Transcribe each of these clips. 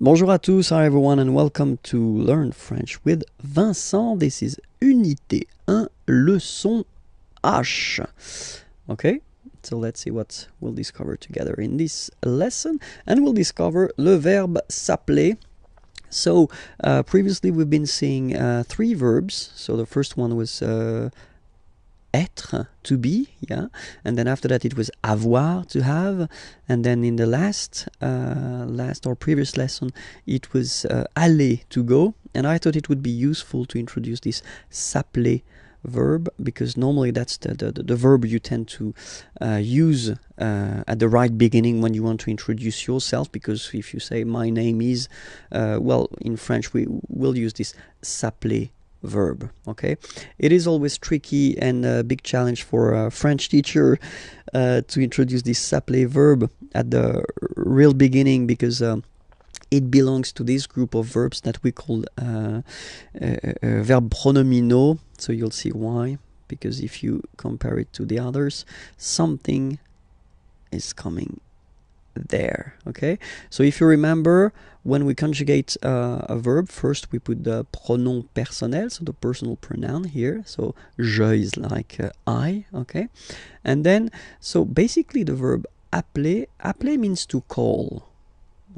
Bonjour à tous, hi everyone, and welcome to Learn French with Vincent. This is Unité 1, leçon H. Okay, so let's see what we'll discover together in this lesson, and we'll discover le verbe s'appeler. So previously we've been seeing three verbs. So the first one was être, to be, yeah, and then after that it was avoir, to have, and then in the last or previous lesson it was aller, to go. And I thought it would be useful to introduce this s'appeler verb, because normally that's the verb you tend to use at the right beginning when you want to introduce yourself, because if you say my name is, well, in French we will use this s'appeler verb. Okay, it is always tricky and a big challenge for a French teacher to introduce this s'appeler verb at the real beginning, because it belongs to this group of verbs that we call verb pronominaux. So you'll see why, because if you compare it to the others, something is coming there. Okay, so if you remember, when we conjugate a verb, first we put the pronom personnel, so the personal pronoun here. So je is like I. Okay, and then so basically the verb appeler means to call.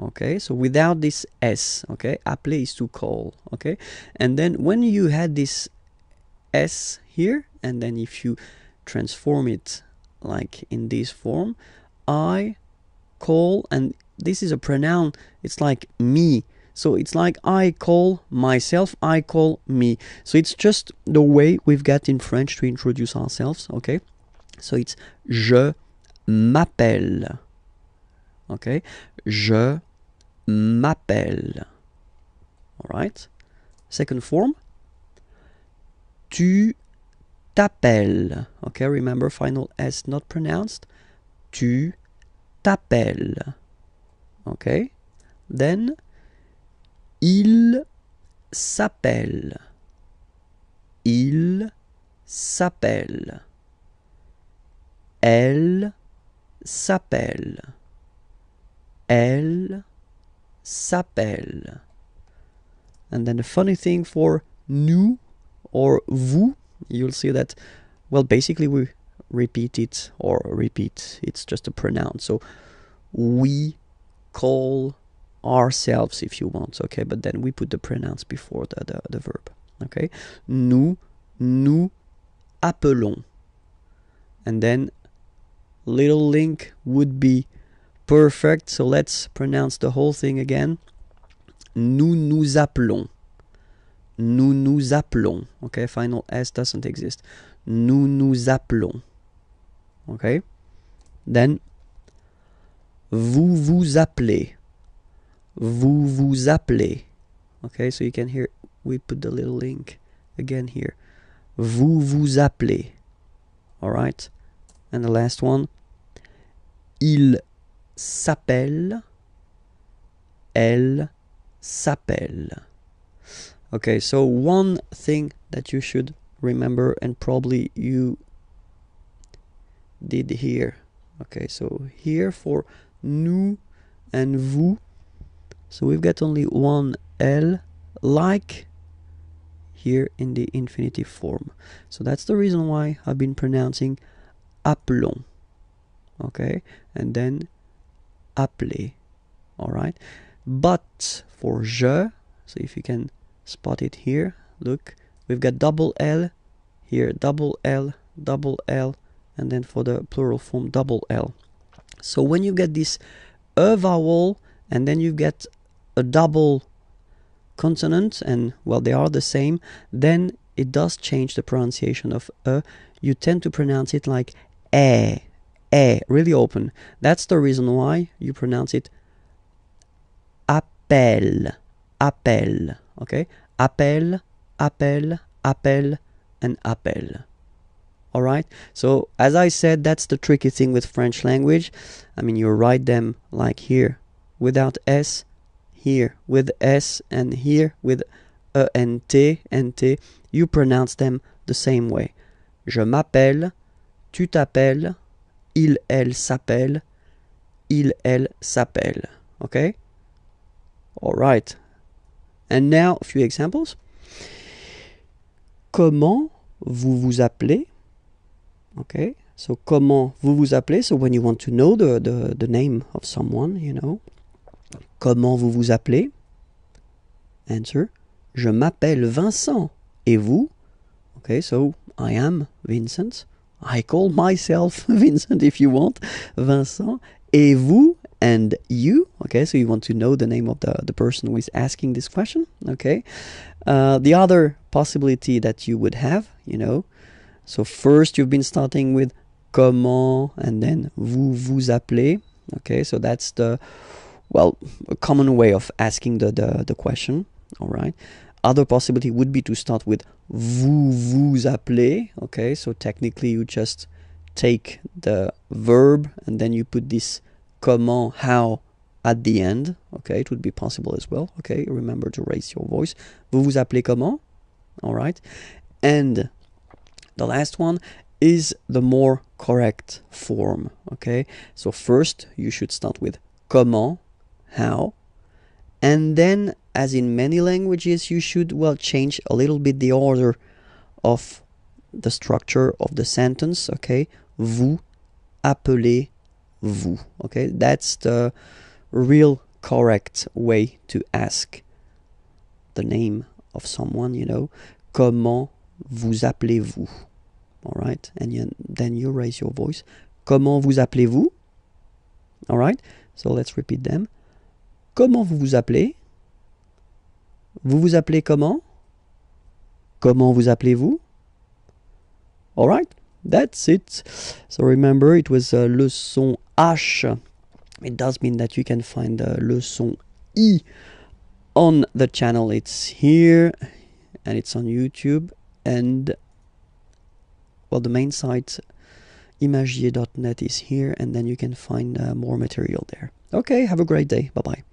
Okay, so without this s, okay, appeler is to call. Okay, and then when you had this s here, and then if you transform it like in this form, I call, and this is a pronoun, it's like me, so it's like I call myself, I call me. So it's just the way we've got in French to introduce ourselves. Okay, so it's je m'appelle. Okay, je m'appelle. All right, second form, tu t'appelles. Okay, remember, final s not pronounced. Tu t'appelles. Okay, then il s'appelle. Il s'appelle. Elle s'appelle. Elle s'appelle. And then the funny thing for nous or vous, you'll see that, well, basically we repeat it, it's just a pronoun. So we call ourselves, if you want, okay, but then we put the pronouns before the verb. Okay, nous appelons, and then little link would be perfect. So let's pronounce the whole thing again. Nous appelons. Nous appelons. Okay, final s doesn't exist. Nous appelons. Okay, then vous vous appelez. Vous vous appelez. Okay, so you can hear we put the little link again here. Vous vous appelez. All right, and the last one, il s'appelle. Elle s'appelle. Okay, so one thing that you should remember, and probably you did here. Okay, so here for nous and vous, so we've got only one L, like here in the infinitive form. So that's the reason why I've been pronouncing appelons. Okay, and then appeler. All right, but for je, so if you can spot it here, look, we've got double L here, double L, and then for the plural form, double L. So when you get this a vowel and then you get a double consonant, and well, they are the same, then it does change the pronunciation of a. You tend to pronounce it like really open. That's the reason why you pronounce it appel. Okay, appel, and appel. All right, so as I said, that's the tricky thing with French language. I mean, you write them like here without s, here with s, and here with e and t, you pronounce them the same way. Je m'appelle, tu t'appelles, il, elle s'appelle, il, elle s'appelle. Okay? All right. And now a few examples. Comment vous vous appelez? Okay. So comment vous vous appelez? So when you want to know the name of someone, you know. Comment vous vous appelez? Answer. Je m'appelle Vincent. Et vous? Okay, so I am Vincent. I call myself Vincent if you want. Vincent. Et vous? And you. Okay, so you want to know the name of the person who is asking this question. Okay. The other possibility that you would have, you know. So first you've been starting with comment and then vous vous appelez. Okay, so that's a common way of asking the question. All right. Other possibility would be to start with vous vous appelez. Okay, so technically you just take the verb and then you put this comment, how, at the end. Okay, it would be possible as well. Okay, remember to raise your voice. Vous vous appelez comment? All right. And the last one is the more correct form. Okay, so first you should start with comment, how, and then, as in many languages, you should, change a little bit the order of the structure of the sentence. Okay, vous appelez-vous. Okay, that's the real correct way to ask the name of someone, you know. Comment vous appelez-vous? All right, and then you raise your voice. Comment vous appelez-vous? All right, so let's repeat them. Comment vous vous appelez? Vous vous appelez comment? Comment vous appelez-vous? All right, that's it. So remember, it was le son H. It does mean that you can find le son I on the channel. It's here and it's on YouTube, and the main site imagier.net is here, and then you can find more material there. Okay, have a great day. Bye-bye.